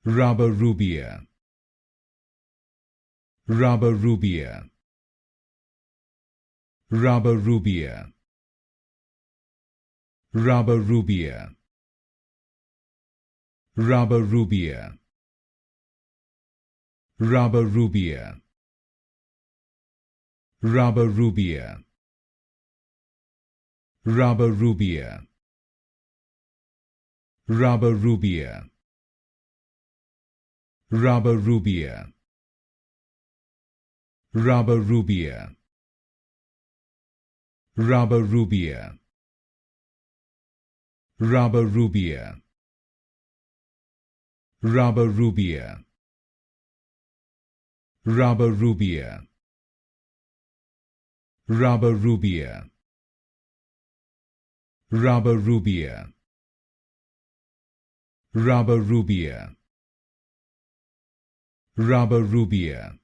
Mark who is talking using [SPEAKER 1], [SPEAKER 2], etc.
[SPEAKER 1] Rabirubia, Rabirubia, Rabirubia, Rabirubia, Rabirubia, Rabirubia, Rabirubia, Rabirubia, Rabirubia, Rabirubia, Rabirubia, Rabirubia, Rabirubia, Rabirubia, Rabirubia, Rabirubia, Rabirubia, Rabirubia, Rabirubia,